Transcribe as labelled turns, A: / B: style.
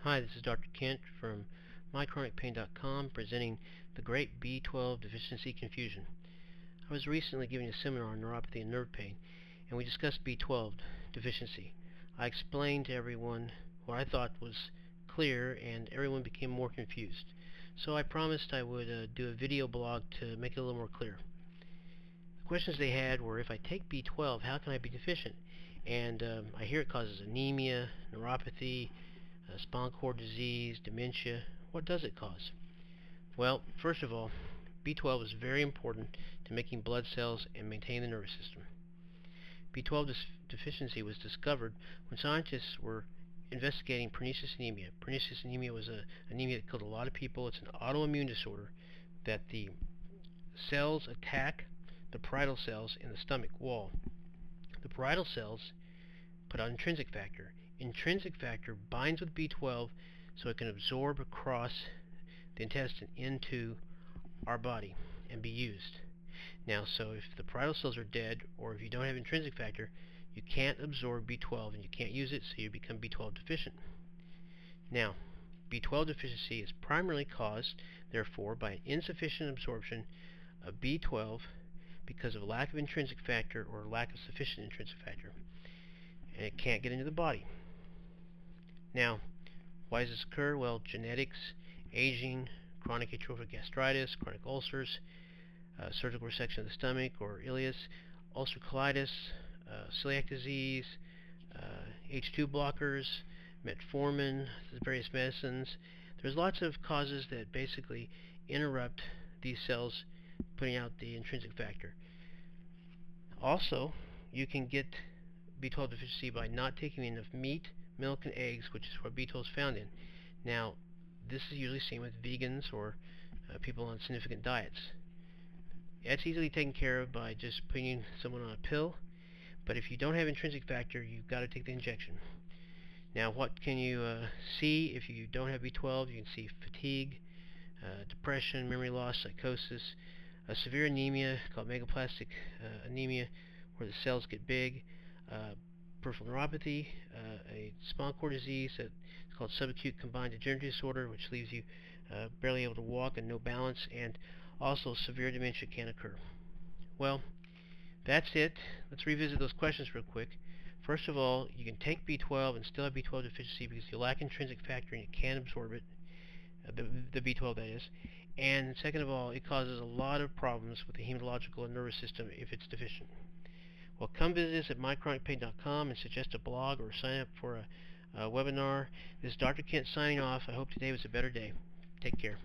A: Hi, this is Dr. Kent from mychronicpain.com presenting the Great B-12 Deficiency Confusion. I was recently giving a seminar on neuropathy and nerve pain, and we discussed B-12 deficiency. I explained to everyone what I thought was clear, and everyone became more confused. So I promised I would do a video blog to make it a little more clear. The questions they had were, if I take B-12, how can I be deficient? And I hear it causes anemia, neuropathy, spinal cord disease, dementia. What does it cause? Well, first of all, B12 is very important to making blood cells and maintaining the nervous system. B12 deficiency was discovered when scientists were investigating pernicious anemia. Pernicious anemia was an anemia that killed a lot of people. It's an autoimmune disorder that the cells attack the parietal cells in the stomach wall. The parietal cells put out intrinsic factor. Intrinsic factor binds with B12 so it can absorb across the intestine into our body and be used. Now, so if the parietal cells are dead, or if you don't have intrinsic factor, you can't absorb B12 and you can't use it, so you become B12 deficient. Now, B12 deficiency is primarily caused, therefore, by an insufficient absorption of B12 because of lack of intrinsic factor or lack of sufficient intrinsic factor, and it can't get into the body. Now, why does this occur? Well, genetics, aging, chronic atrophic gastritis, chronic ulcers, surgical resection of the stomach or ileus, ulcer colitis, celiac disease, H2 blockers, metformin, various medicines. There's lots of causes that basically interrupt these cells putting out the intrinsic factor. Also, you can get B12 deficiency by not taking enough meat, milk, and eggs, which is what B12 is found in. Now, this is usually seen with vegans or people on significant diets. That's easily taken care of by just putting someone on a pill, but if you don't have intrinsic factor, you've got to take the injection. Now, what can you see if you don't have B12? You can see fatigue, depression, memory loss, psychosis, severe anemia called megaplastic anemia, where the cells get big, peripheral neuropathy, a spinal cord disease that's called subacute combined degenerative disorder, which leaves you barely able to walk and no balance, and also severe dementia can occur. Well, that's it. Let's revisit those questions real quick. First of all, you can take B12 and still have B12 deficiency because you lack intrinsic factor and you can't absorb it, the B12 that is. And second of all, it causes a lot of problems with the hematological and nervous system if it's deficient. Well, come visit us at mychronicpain.com and suggest a blog or sign up for a webinar. This is Dr. Kent signing off. I hope today was a better day. Take care.